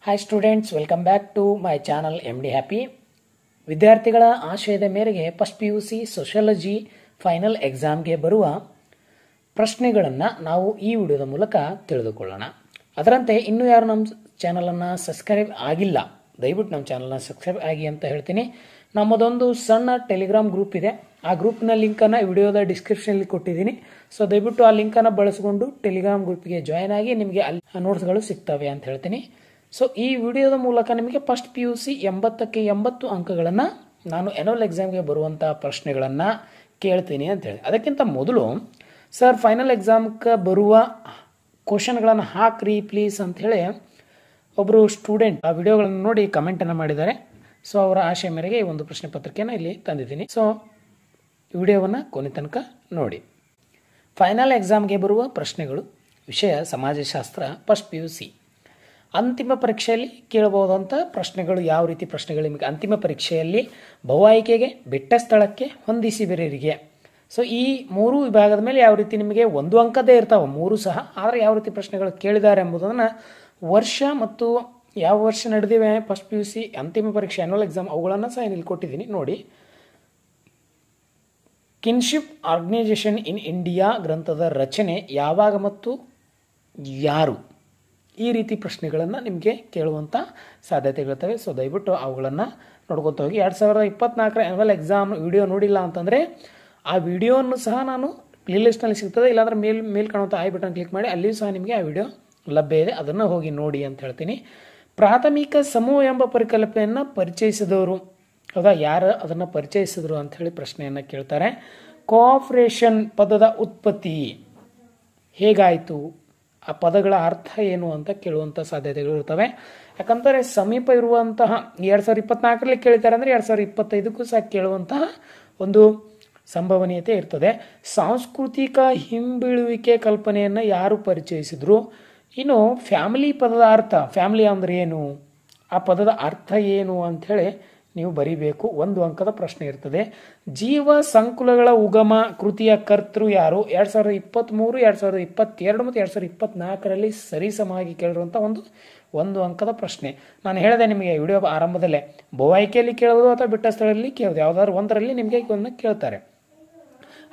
Hi students, welcome back to my channel MD happy. ವಿದ್ಯಾರ್ಥಿಗಳ ಆಶಯದ ಮೇರೆಗೆ ಫಸ್ಟ್ PUC ಸೋಷಿಯಾಲಜಿ ಫೈನಲ್ ಎಕ್ಸಾಮ್ಗೆ ಬರುವ ಪ್ರಶ್ನೆಗಳನ್ನು ನಾವು ಈ ವಿಡಿಯೋದ ಮೂಲಕ ತಿಳಿದುಕೊಳ್ಳೋಣ. ಅದರಂತೆ ಇನ್ನೂ ಯಾರು ನಮ್ಮ ಚಾನಲನ್ನು ಸಬ್ಸ್ಕ್ರೈಬ್ ಆಗಿಲ್ಲ, ದಯವಿಟ್ಟು ನಮ್ಮ ಚಾನಲ್ನ ಸಬ್ಸ್ಕ್ರೈಬ್ ಆಗಿ ಅಂತ ಹೇಳ್ತೀನಿ. ನಮ್ಮದೊಂದು ಸಣ್ಣ ಟೆಲಿಗ್ರಾಮ್ ಗ್ರೂಪ್ ಇದೆ. ಆ ಗ್ರೂಪ್ನ ಲಿಂಕನ್ನು ವಿಡಿಯೋದ ಡಿಸ್ಕ್ರಿಪ್ಷನಲ್ಲಿ ಕೊಟ್ಟಿದ್ದೀನಿ. ಸೊ ದಯವಿಟ್ಟು ಆ ಲಿಂಕನ್ನು ಬಳಸಿಕೊಂಡು ಟೆಲಿಗ್ರಾಮ್ ಗ್ರೂಪ್ಗೆ ಜಾಯ್ನ್ ಆಗಿ ನಿಮಗೆ ಅಲ್ಲಿ ನೋಟ್ಸ್ಗಳು ಸಿಗ್ತವೆ ಅಂತ ಹೇಳ್ತೀನಿ. ಸೊ ಈ ವಿಡಿಯೋದ ಮೂಲಕ ನಿಮಗೆ ಫಸ್ಟ್ PUC 80ಕ್ಕೆ 80 ಅಂಕಗಳನ್ನು ನಾನು ಆ್ಯನ್ಯುವಲ್ ಎಕ್ಸಾಮ್ಗೆ ಬರುವಂಥ ಪ್ರಶ್ನೆಗಳನ್ನು ಕೇಳ್ತೀನಿ ಅಂತೇಳಿ. ಅದಕ್ಕಿಂತ ಮೊದಲು ಸರ್ ಫೈನಲ್ ಎಕ್ಸಾಮ್ಗೆ ಬರುವ ಕ್ವಶನ್ಗಳನ್ನು ಹಾಕ್ರಿ ಪ್ಲೀಸ್ ಅಂಥೇಳಿ ಒಬ್ಬರು ಸ್ಟೂಡೆಂಟ್ ಆ ವಿಡಿಯೋಗಳನ್ನು ನೋಡಿ ಕಮೆಂಟನ್ನು ಮಾಡಿದ್ದಾರೆ. ಸೊ ಅವರ ಆಶಯ ಮೇರೆಗೆ ಈ ಒಂದು ಪ್ರಶ್ನೆ ಪತ್ರಿಕೆಯನ್ನು ಇಲ್ಲಿ ತಂದಿದ್ದೀನಿ. ಸೊ ವಿಡಿಯೋವನ್ನು ಕೊನೆ ತನಕ ನೋಡಿ. ಫೈನಲ್ ಎಕ್ಸಾಮ್ಗೆ ಬರುವ ಪ್ರಶ್ನೆಗಳು, ವಿಷಯ ಸಮಾಜಶಾಸ್ತ್ರ, ಫಸ್ಟ್ PUC. ಅಂತಿಮ ಪರೀಕ್ಷೆಯಲ್ಲಿ ಕೇಳಬಹುದಂಥ ಪ್ರಶ್ನೆಗಳು. ಯಾವ ರೀತಿ ಪ್ರಶ್ನೆಗಳು ನಿಮಗೆ ಅಂತಿಮ ಪರೀಕ್ಷೆಯಲ್ಲಿ ಬಹು ಆಯ್ಕೆಗೆ, ಬಿಟ್ಟ ಸ್ಥಳಕ್ಕೆ, ಹೊಂದಿಸಿ ಬೇರೆಯವರಿಗೆ. ಸೊ ಈ ಮೂರು ವಿಭಾಗದ ಮೇಲೆ ಯಾವ ರೀತಿ ನಿಮಗೆ ಒಂದು ಅಂಕದೇ ಇರ್ತಾವೆ ಮೂರು ಸಹ. ಆದರೆ ಯಾವ ರೀತಿ ಪ್ರಶ್ನೆಗಳು ಕೇಳಿದ್ದಾರೆ ಎಂಬುದನ್ನು ವರ್ಷ ಮತ್ತು ಯಾವ ವರ್ಷ ನಡೆದಿವೆ ಫಸ್ಟ್ PUC ಅಂತಿಮ ಪರೀಕ್ಷೆ ಆ್ಯನ್ಯುವಲ್ ಎಕ್ಸಾಮ್ ಅವುಗಳನ್ನು ಸಹ ಇಲ್ಲಿ ಕೊಟ್ಟಿದ್ದೀನಿ ನೋಡಿ. ಕಿನ್ಶಿಪ್ ಆರ್ಗನೈಜೇಷನ್ ಇನ್ ಇಂಡಿಯಾ ಗ್ರಂಥದ ರಚನೆ ಯಾವಾಗ ಮತ್ತು ಯಾರು? ಈ ರೀತಿ ಪ್ರಶ್ನೆಗಳನ್ನು ನಿಮಗೆ ಕೇಳುವಂಥ ಸಾಧ್ಯತೆಗಳಿರ್ತವೆ. ಸೊ ದಯವಿಟ್ಟು ಅವುಗಳನ್ನು ನೋಡ್ಕೊತ ಹೋಗಿ. 2024 ಆ್ಯನ್ಯುವಲ್ ಎಕ್ಸಾಮ್ ವಿಡಿಯೋ ನೋಡಿಲ್ಲ ಅಂತಂದರೆ ಆ ವಿಡಿಯೋವನ್ನು ಸಹ ನಾನು ಪ್ಲೇಲಿಸ್ಟ್ನಲ್ಲಿ ಸಿಗ್ತದೆ. ಇಲ್ಲಾಂದ್ರೆ ಮೇಲ್ ಕಾಣುವಂಥ ಐ ಬಟನ್ ಕ್ಲಿಕ್ ಮಾಡಿ ಅಲ್ಲಿಯೂ ಸಹ ನಿಮಗೆ ಆ ವಿಡಿಯೋ ಲಭ್ಯ ಇದೆ, ಅದನ್ನು ಹೋಗಿ ನೋಡಿ ಅಂತ ಹೇಳ್ತೀನಿ. ಪ್ರಾಥಮಿಕ ಸಮೂಹ ಎಂಬ ಪರಿಕಲ್ಪನೆಯನ್ನು ಪರಿಚಯಿಸಿದವರು ಹೌದಾ? ಯಾರು ಅದನ್ನು ಪರಿಚಯಿಸಿದ್ರು ಅಂಥೇಳಿ ಪ್ರಶ್ನೆಯನ್ನು ಕೇಳ್ತಾರೆ. ಕೋಆಪರೇಷನ್ ಪದದ ಉತ್ಪತ್ತಿ ಹೇಗಾಯಿತು, ಆ ಪದಗಳ ಅರ್ಥ ಏನು ಅಂತ ಕೇಳುವಂಥ ಸಾಧ್ಯತೆಗಳು ಇರ್ತವೆ. ಯಾಕಂದರೆ ಸಮೀಪ ಇರುವಂತಹ 2024ರಲ್ಲಿ ಕೇಳ್ತಾರೆ ಅಂದರೆ 2025ಕ್ಕೂ ಸಹ ಕೇಳುವಂತಹ ಒಂದು ಸಂಭವನೀಯತೆ ಇರ್ತದೆ. ಸಾಂಸ್ಕೃತಿಕ ಹಿಂಬೀಳುವಿಕೆ ಕಲ್ಪನೆಯನ್ನು ಯಾರು ಪರಿಚಯಿಸಿದ್ರು? ಇನ್ನು ಫ್ಯಾಮಿಲಿ ಪದದ ಅರ್ಥ, ಫ್ಯಾಮಿಲಿ ಅಂದರೆ ಏನು, ಆ ಪದದ ಅರ್ಥ ಏನು ಅಂಥೇಳಿ ನೀವು ಬರೀಬೇಕು. ಒಂದು ಅಂಕದ ಪ್ರಶ್ನೆ ಇರ್ತದೆ. ಜೀವ ಸಂಕುಲಗಳ ಉಗಮ ಕೃತಿಯ ಕರ್ತೃ ಯಾರು? 2023, 2022 ಮತ್ತು 2024ರಲ್ಲಿ ಸರಿಸಮವಾಗಿ ಕೇಳಿರುವಂಥ ಒಂದು ಅಂಕದ ಪ್ರಶ್ನೆ. ನಾನು ಹೇಳಿದೆ ನಿಮಗೆ ವಿಡಿಯೋ ಆರಂಭದಲ್ಲೇ, ಬಹು ಆಯ್ಕೆಯಲ್ಲಿ ಕೇಳೋದು ಅಥವಾ ಬಿಟ್ಟ ಸ್ಥಳದಲ್ಲಿ ಕೇಳೋದು, ಯಾವುದಾದ್ರು ಒಂದರಲ್ಲಿ ನಿಮಗೆ ಇದನ್ನು ಕೇಳ್ತಾರೆ.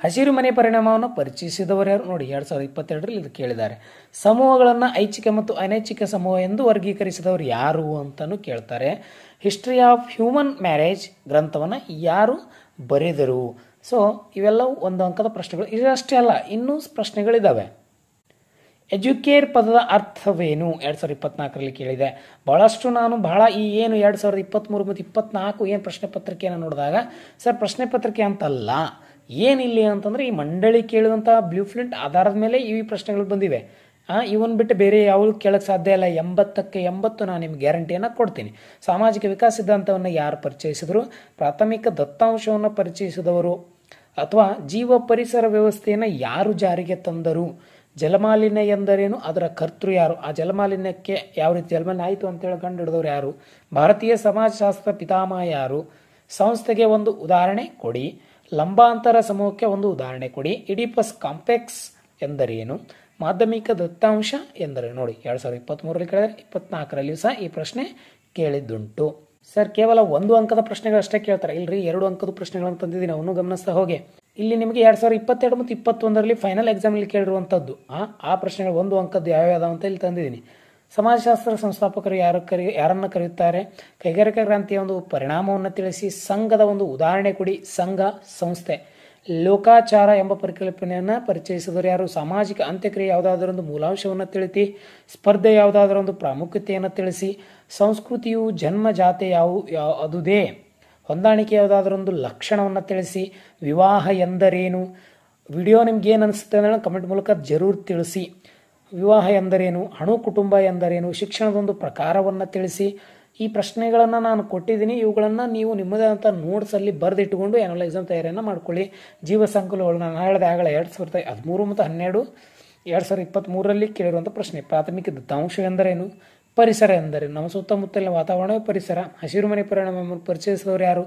ಹಸಿರು ಮನೆ ಪರಿಣಾಮವನ್ನು ಪರಿಚಯಿಸಿದವರು ಯಾರು? ನೋಡಿ 2022ರಲ್ಲಿ ಇದು ಕೇಳಿದ್ದಾರೆ. ಸಮೂಹಗಳನ್ನು ಐಚ್ಛಿಕ ಮತ್ತು ಅನೈಚ್ಛಿಕ ಸಮೂಹ ಎಂದು ವರ್ಗೀಕರಿಸಿದವರು ಯಾರು ಅಂತಲೂ ಕೇಳ್ತಾರೆ. ಹಿಸ್ಟ್ರಿ ಆಫ್ ಹ್ಯೂಮನ್ ಮ್ಯಾರೇಜ್ ಗ್ರಂಥವನ್ನು ಯಾರು ಬರೆದರು? ಸೊ ಇವೆಲ್ಲವೂ ಒಂದು ಅಂಕದ ಪ್ರಶ್ನೆಗಳು. ಇದಷ್ಟೇ ಅಲ್ಲ, ಇನ್ನೂ ಪ್ರಶ್ನೆಗಳಿದ್ದಾವೆ. ಎಜುಕೇರ್ ಪದದ ಅರ್ಥವೇನು? 2024ರಲ್ಲಿ ಕೇಳಿದೆ. ಬಹಳ ಈ ಏನು 2023 ಮತ್ತು 2024 ಏನು ಪ್ರಶ್ನೆ ಪತ್ರಿಕೆಯನ್ನು ನೋಡಿದಾಗ ಸರ್ ಪ್ರಶ್ನೆ ಪತ್ರಿಕೆ ಅಂತಲ್ಲ, ಏನಿಲ್ಲ ಅಂತಂದರೆ ಈ ಮಂಡಳಿ ಕೇಳುವಂಥ ಬ್ಲೂ ಪ್ರಿಂಟ್ ಆಧಾರದ ಮೇಲೆ ಈ ಪ್ರಶ್ನೆಗಳು ಬಂದಿವೆ. ಇವನ್ ಬಿಟ್ಟು ಬೇರೆ ಯಾವುದು ಕೇಳಕ್ಕೆ ಸಾಧ್ಯ ಇಲ್ಲ. 80ಕ್ಕೆ 80 ನಾನು ನಿಮ್ಗೆ ಗ್ಯಾರಂಟಿಯನ್ನು ಕೊಡ್ತೀನಿ. ಸಾಮಾಜಿಕ ವಿಕಾಸ ಸಿದ್ಧಾಂತವನ್ನು ಯಾರು ಪರಿಚಯಿಸಿದ್ರು? ಪ್ರಾಥಮಿಕ ದತ್ತಾಂಶವನ್ನು ಪರಿಚಯಿಸಿದವರು. ಅಥವಾ ಜೀವ ಪರಿಸರ ವ್ಯವಸ್ಥೆಯನ್ನು ಯಾರು ಜಾರಿಗೆ ತಂದರು? ಜಲಮಾಲಿನ್ಯ ಎಂದರೇನು, ಅದರ ಕರ್ತೃ ಯಾರು? ಆ ಜಲಮಾಲಿನ್ಯಕ್ಕೆ ಯಾವ ರೀತಿ ಜಲಮಾಲಿನ್ಯ ಆಯಿತು ಅಂತೇಳಿ ಕಂಡು ಹಿಡಿದವರು ಯಾರು? ಭಾರತೀಯ ಸಮಾಜಶಾಸ್ತ್ರ ಪಿತಾಮಹ ಯಾರು? ಸಂಸ್ಥೆಗೆ ಒಂದು ಉದಾಹರಣೆ ಕೊಡಿ. ಲಂಬಾಂತರ ಸಮೂಹಕ್ಕೆ ಒಂದು ಉದಾಹರಣೆ ಕೊಡಿ. ಇಡಿಪಸ್ ಕಾಂಪ್ಲೆಕ್ಸ್ ಎಂದರೇನು? ಮಾಧ್ಯಮಿಕ ದತ್ತಾಂಶ ಎಂದರೆ ನೋಡಿ 2023ರಲ್ಲಿ ಕೇಳಿದರೆ 2024ರಲ್ಲಿಯೂ ಸಹ ಈ ಪ್ರಶ್ನೆ ಕೇಳಿದ್ದುಂಟು. ಸರ್ ಕೇವಲ ಒಂದು ಅಂಕದ ಪ್ರಶ್ನೆಗಳಷ್ಟೇ ಕೇಳ್ತಾರೆ. ಇಲ್ರಿ, 2 ಅಂಕದ ಪ್ರಶ್ನೆಗಳನ್ನು ತಂದಿದ್ದೀನಿ, ಅವನು ಗಮನಿಸ್ತಾ ಹೋಗಿ. ಇಲ್ಲಿ ನಿಮಗೆ 2022 ಮತ್ತು 2021ರಲ್ಲಿ ಫೈನಲ್ ಎಕ್ಸಾಮಲ್ಲಿ ಕೇಳಿರುವಂಥದ್ದು ಆ ಪ್ರಶ್ನೆಗಳು 1 ಅಂಕದ್ದು ಯಾವ್ಯಾವ ಅಂತ ಇಲ್ಲಿ ತಂದಿದ್ದೀನಿ. ಸಮಾಜಶಾಸ್ತ್ರ ಸಂಸ್ಥಾಪಕರು ಯಾರನ್ನು ಕರೆಯುತ್ತಾರೆ? ಕೈಗಾರಿಕಾ ಕ್ರಾಂತಿಯ ಒಂದು ಪರಿಣಾಮವನ್ನು ತಿಳಿಸಿ. ಸಂಘದ ಒಂದು ಉದಾಹರಣೆ ಕೊಡಿ. ಸಂಘ, ಸಂಸ್ಥೆ. ಲೋಕಾಚಾರ ಎಂಬ ಪರಿಕಲ್ಪನೆಯನ್ನು ಪರಿಚಯಿಸಿದವರು ಯಾರು? ಸಾಮಾಜಿಕ ಅಂತ್ಯಕ್ರಿಯೆ ಯಾವುದಾದರೊಂದು ಮೂಲಾಂಶವನ್ನು ತಿಳಿಸಿ. ಸ್ಪರ್ಧೆ ಯಾವುದಾದರೊಂದು ಪ್ರಾಮುಖ್ಯತೆಯನ್ನು ತಿಳಿಸಿ. ಸಂಸ್ಕೃತಿಯು ಜನ್ಮಜಾತೆ ಅದುದೇ. ಹೊಂದಾಣಿಕೆ ಯಾವುದಾದರೊಂದು ಲಕ್ಷಣವನ್ನು ತಿಳಿಸಿ. ವಿವಾಹ ಎಂದರೇನು? ವಿಡಿಯೋ ನಿಮ್ಗೆ ಏನು ಅನಿಸುತ್ತೆ ಅಂದರೆ ಕಮೆಂಟ್ ಮೂಲಕ ಜರೂರ್ ತಿಳಿಸಿ. ವಿವಾಹ ಎಂದರೇನು? ಅಣು ಕುಟುಂಬ ಎಂದರೇನು? ಶಿಕ್ಷಣದೊಂದು ಪ್ರಕಾರವನ್ನು ತಿಳಿಸಿ. ಈ ಪ್ರಶ್ನೆಗಳನ್ನು ನಾನು ಕೊಟ್ಟಿದ್ದೀನಿ. ಇವುಗಳನ್ನು ನೀವು ನಿಮ್ಮದೇ ಅಂತ ನೋಟ್ಸಲ್ಲಿ ಬರೆದಿಟ್ಟುಕೊಂಡು ಆ್ಯನ್ಯುವಲ್ ಎಕ್ಸಾಮ್ ತಯಾರಿಯನ್ನು ಮಾಡ್ಕೊಳ್ಳಿ. ಜೀವ ಸಂಕುಲಗಳು ನಾನು ಹೇಳಿದೆ ಆಗಲೇ 2013 ಮತ್ತು 12 2023ರಲ್ಲಿ ಕೇಳಿರುವಂಥ ಪ್ರಶ್ನೆ. ಪ್ರಾಥಮಿಕ ದತ್ತಾಂಶ ಎಂದರೇನು? ಪರಿಸರ ಎಂದರೇನು? ನಮ್ಮ ಸುತ್ತಮುತ್ತಲಿನ ವಾತಾವರಣವೇ ಪರಿಸರ. ಹಸಿರು ಮನೆ ಪರಿಣಾಮವನ್ನು ಪರಿಚಯಿಸಿದವರು ಯಾರು?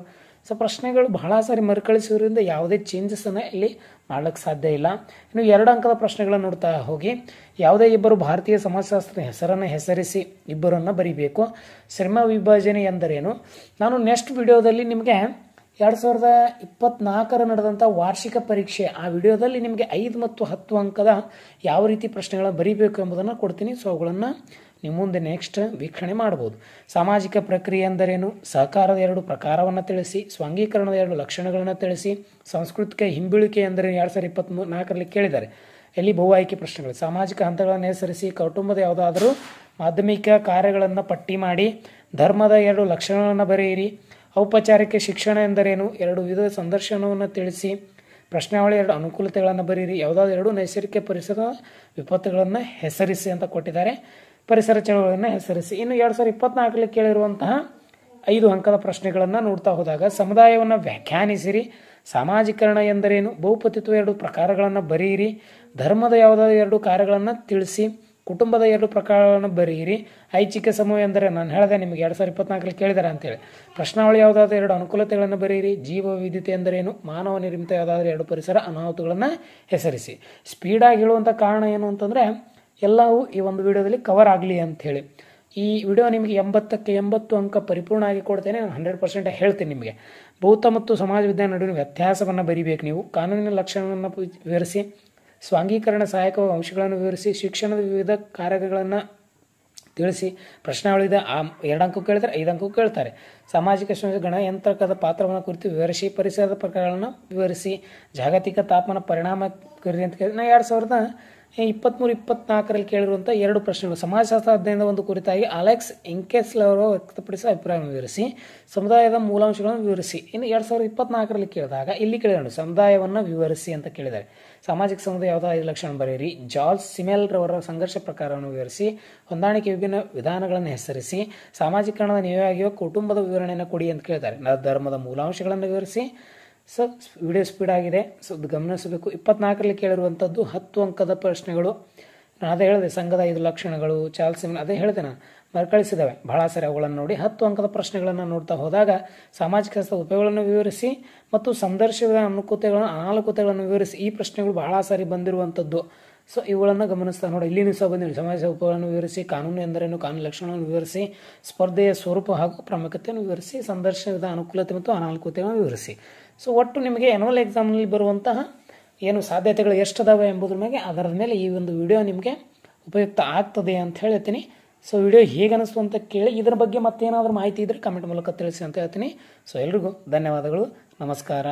ಸೊ ಪ್ರಶ್ನೆಗಳು ಬಹಳ ಸಾರಿ ಮರುಕಳಿಸೋದ್ರಿಂದ ಯಾವುದೇ ಚೇಂಜಸನ್ನು ಇಲ್ಲಿ ಮಾಡ್ಲಿಕ್ಕೆ ಸಾಧ್ಯ ಇಲ್ಲ. ಇನ್ನು 2 ಅಂಕದ ಪ್ರಶ್ನೆಗಳನ್ನು ನೋಡ್ತಾ ಹೋಗಿ. ಯಾವುದೇ ಇಬ್ಬರು ಭಾರತೀಯ ಸಮಾಜಶಾಸ್ತ್ರ ಹೆಸರನ್ನು ಹೆಸರಿಸಿ ಇಬ್ಬರನ್ನು ಬರೀಬೇಕು. ಶ್ರಮ ವಿಭಜನೆ ಎಂದರೇನು? ನಾನು ನೆಕ್ಸ್ಟ್ ವಿಡಿಯೋದಲ್ಲಿ ನಿಮಗೆ 2024 ನಡೆದಂಥ ವಾರ್ಷಿಕ ಪರೀಕ್ಷೆ ಆ ವಿಡಿಯೋದಲ್ಲಿ ನಿಮಗೆ 5 ಮತ್ತು 10 ಅಂಕದ ಯಾವ ರೀತಿ ಪ್ರಶ್ನೆಗಳನ್ನು ಬರೀಬೇಕು ಎಂಬುದನ್ನು ಕೊಡ್ತೀನಿ. ಸೊ ಅವುಗಳನ್ನು ನಿಮ್ಮ ಮುಂದೆ ನೆಕ್ಸ್ಟ್ ವೀಕ್ಷಣೆ ಮಾಡ್ಬೋದು. ಸಾಮಾಜಿಕ ಪ್ರಕ್ರಿಯೆ ಎಂದರೇನು? ಸಹಕಾರದ 2 ಪ್ರಕಾರವನ್ನು ತಿಳಿಸಿ. ಸ್ವಾಂಗೀಕರಣದ 2 ಲಕ್ಷಣಗಳನ್ನು ತಿಳಿಸಿ. ಸಾಂಸ್ಕೃತಿಕ ಹಿಂಬೀಳಿಕೆ ಎಂದರೆ 2024ರಲ್ಲಿ ಕೇಳಿದ್ದಾರೆ. ಎಲ್ಲಿ ಬಹು ಆಯ್ಕೆ ಪ್ರಶ್ನೆಗಳು. ಸಾಮಾಜಿಕ ಹಂತಗಳನ್ನು ಹೆಸರಿಸಿ. ಕುಟುಂಬದ ಯಾವುದಾದರೂ ಮಾಧ್ಯಮಿಕ ಕಾರ್ಯಗಳನ್ನು ಪಟ್ಟಿ ಮಾಡಿ. ಧರ್ಮದ 2 ಲಕ್ಷಣಗಳನ್ನು ಬರೆಯಿರಿ. ಔಪಚಾರಿಕ ಶಿಕ್ಷಣ ಎಂದರೇನು? 2 ವಿಧದ ಸಂದರ್ಶನವನ್ನು ತಿಳಿಸಿ. ಪ್ರಶ್ನಾವಳಿ 2 ಅನುಕೂಲತೆಗಳನ್ನು ಬರೆಯಿರಿ. ಯಾವುದಾದ್ರು 2 ನೈಸರ್ಗಿಕ ಪರಿಸರ ವಿಪತ್ತುಗಳನ್ನು ಹೆಸರಿಸಿ ಅಂತ ಕೊಟ್ಟಿದ್ದಾರೆ. ಪರಿಸರ ಚಳವಳಿಯನ್ನು ಹೆಸರಿಸಿ. ಇನ್ನು 2024ರಲ್ಲಿ ಕೇಳಿರುವಂತಹ 5 ಅಂಕದ ಪ್ರಶ್ನೆಗಳನ್ನು ನೋಡ್ತಾ ಹೋದಾಗ ಸಮುದಾಯವನ್ನು ವ್ಯಾಖ್ಯಾನಿಸಿರಿ. ಸಾಮಾಜೀಕರಣ ಎಂದರೇನು? ಬಹುಪತಿತ್ವ 2 ಪ್ರಕಾರಗಳನ್ನು ಬರೆಯಿರಿ. ಧರ್ಮದ ಯಾವುದಾದ್ರು 2 ಕಾರ್ಯಗಳನ್ನು ತಿಳಿಸಿ. ಕುಟುಂಬದ 2 ಪ್ರಕಾರಗಳನ್ನು ಬರೆಯಿರಿ. ಐಚ್ಛಿಕ ಸಮೂಹ ಎಂದರೆ ನಾನು ಹೇಳಿದೆ ನಿಮಗೆ 2024ರಲ್ಲಿ ಕೇಳಿದ್ದಾರೆ ಅಂತೇಳಿ. ಪ್ರಶ್ನಾವಳಿ ಯಾವುದಾದ್ರು 2 ಅನುಕೂಲತೆಗಳನ್ನು ಬರೆಯಿರಿ. ಜೀವ ವೈವಿಧ್ಯತೆ ಎಂದರೇನು? ಮಾನವ ನಿರ್ಮಿತ ಯಾವುದಾದ್ರು 2 ಪರಿಸರ ಅನಾಹುತಗಳನ್ನು ಹೆಸರಿಸಿ. ಸ್ಪೀಡಾಗಿ ಹೇಳುವಂಥ ಕಾರಣ ಏನು ಅಂತಂದರೆ ಎಲ್ಲವೂ ಈ ಒಂದು ವಿಡಿಯೋದಲ್ಲಿ ಕವರ್ ಆಗಲಿ ಅಂಥೇಳಿ. ಈ ವಿಡಿಯೋ ನಿಮಗೆ 80ಕ್ಕೆ 80 ಅಂಕ ಪರಿಪೂರ್ಣ ಆಗಿ ಕೊಡ್ತೇನೆ. ನಾನು 100% ಹೇಳ್ತೀನಿ ನಿಮಗೆ. ಭೌತ ಮತ್ತು ಸಮಾಜ ವಿಜ್ಞಾನ ನಡುವಿನ ವ್ಯತ್ಯಾಸವನ್ನು ಬರೀಬೇಕು ನೀವು. ಕಾನೂನಿನ ಲಕ್ಷಣಗಳನ್ನು ವಿವರಿಸಿ. ಸ್ವಾಂಗೀಕರಣ ಸಹಾಯಕ ಅಂಶಗಳನ್ನು ವಿವರಿಸಿ. ಶಿಕ್ಷಣದ ವಿವಿಧ ಕಾರ್ಯಗಳನ್ನು ತಿಳಿಸಿ. ಪ್ರಶ್ನಾವಳಿದ 2 ಅಂಕ ಕೇಳ್ತಾರೆ, 5 ಅಂಕ ಕೇಳ್ತಾರೆ. ಸಾಮಾಜಿಕ ಗಣಯಂತ್ರಕದ ಪಾತ್ರವನ್ನು ಕುರಿತು ವಿವರಿಸಿ. ಪರಿಸರದ ಪ್ರಕಾರಗಳನ್ನು ವಿವರಿಸಿ. ಜಾಗತಿಕ ತಾಪಮಾನ ಪರಿಣಾಮಕಾರಿ ಅಂತ ಕೇಳಿದ್ರೆ 2023-24ರಲ್ಲಿ ಕೇಳಿರುವಂಥ 2 ಪ್ರಶ್ನೆಗಳು. ಸಮಾಜಶಾಸ್ತ್ರ ಅಧ್ಯಯನದ ಒಂದು ಕುರಿತಾಗಿ ಅಲೆಕ್ಸ್ ಇಂಕೆಸ್ಲರ್ ವ್ಯಕ್ತಪಡಿಸಿದ ಅಭಿಪ್ರಾಯವನ್ನು ವಿವರಿಸಿ. ಸಮುದಾಯದ ಮೂಲಾಂಶಗಳನ್ನು ವಿವರಿಸಿ. ಇನ್ನು 2024ರಲ್ಲಿ ಕೇಳಿದಾಗ ಇಲ್ಲಿ ಕೇಳಿದರು ಸಮುದಾಯವನ್ನು ವಿವರಿಸಿ ಅಂತ ಕೇಳಿದ್ದಾರೆ. ಸಾಮಾಜಿಕ ಸಮುದಾಯ ಯಾವುದೋ 5 ಲಕ್ಷಣ ಬರೆಯಿರಿ. ಜಾರ್ಜ್ ಸಿಮೆಲ್ ರವರ ಸಂಘರ್ಷ ಪ್ರಕಾರವನ್ನು ವಿವರಿಸಿ. ಹೊಂದಾಣಿಕೆ ವಿಭಿನ್ನ ವಿಧಾನಗಳನ್ನು ಹೆಸರಿಸಿ. ಸಾಮಾಜೀಕರಣದ ನಿಯಮವಾಗಿಯೋ ಕುಟುಂಬದ ವಿವರಣೆಯನ್ನು ಕೊಡಿ ಅಂತ ಕೇಳಿದ್ದಾರೆ. ಧರ್ಮದ ಮೂಲಾಂಶಗಳನ್ನು ವಿವರಿಸಿ. ಸೊ ವಿಡಿಯೋ ಸ್ಪೀಡ್ ಆಗಿದೆ, ಸೊ ಗಮನಿಸಬೇಕು. 24ರಲ್ಲಿ ಕೇಳಿರುವಂಥದ್ದು 10 ಅಂಕದ ಪ್ರಶ್ನೆಗಳು. ನಾನು ಅದೇ ಹೇಳಿದೆ, ಸಂಘದ 5 ಲಕ್ಷಣಗಳು, ಚಾರ್ಲ್ಸ್ ಸಿಮೆಲ್ ಅದೇ ಹೇಳಿದೆ ನಾನು, ಮರುಕಳಿಸಿದ್ದಾವೆ ಬಹಳ ಸಾರಿ. ಅವುಗಳನ್ನು ನೋಡಿ 10 ಅಂಕದ ಪ್ರಶ್ನೆಗಳನ್ನು ನೋಡ್ತಾ ಹೋದಾಗ ಸಾಮಾಜಿಕ ಉಪಯೋಗಗಳನ್ನು ವಿವರಿಸಿ ಮತ್ತು ಸಂದರ್ಶನದ ಅನಾನುಕೂಲತೆಗಳನ್ನು ವಿವರಿಸಿ. ಈ ಪ್ರಶ್ನೆಗಳು ಬಹಳ ಸಾರಿ ಬಂದಿರುವಂಥದ್ದು. ಸೊ ಇವುಗಳನ್ನು ಗಮನಿಸ್ತಾ ನೋಡಿ. ಇಲ್ಲಿನೂ ಸಹ ಬಂದಿದೆ. ಸಮಾಜ ಉಪಗಳನ್ನು ವಿವರಿಸಿ. ಕಾನೂನು ಎಂದರೇನು? ಕಾನೂನು ಲಕ್ಷಣಗಳನ್ನು ವಿವರಿಸಿ. ಸ್ಪರ್ಧೆಯ ಸ್ವರೂಪ ಹಾಗೂ ಪ್ರಾಮುಖ್ಯತೆಯನ್ನು ವಿವರಿಸಿ. ಸಂದರ್ಶನದ ಅನುಕೂಲತೆ ಮತ್ತು ಅನಾನುಕೂಲತೆಗಳನ್ನು ವಿವರಿಸಿ. ಸೊ ಒಟ್ಟು ನಿಮಗೆ ಆನ್ಯುವಲ್ ಎಕ್ಸಾಮ್ನಲ್ಲಿ ಬರುವಂತಹ ಏನು ಸಾಧ್ಯತೆಗಳು ಎಷ್ಟಿದಾವೆ ಎಂಬುದ್ರ ಅದರ ಮೇಲೆ ಈ ಒಂದು ವಿಡಿಯೋ ನಿಮಗೆ ಉಪಯುಕ್ತ ಆಗ್ತದೆ ಅಂತ ಹೇಳ್ತೀನಿ. ಸೊ ವಿಡಿಯೋ ಹೇಗೆ ಅನಿಸ್ತು ಅಂತ ಕೇಳಿ, ಇದರ ಬಗ್ಗೆ ಮತ್ತೇನಾದರೂ ಮಾಹಿತಿ ಇದ್ದರೆ ಕಮೆಂಟ್ ಮೂಲಕ ತಿಳಿಸಿ ಅಂತ ಹೇಳ್ತೀನಿ. ಸೊ ಎಲ್ರಿಗೂ ಧನ್ಯವಾದಗಳು, ನಮಸ್ಕಾರ.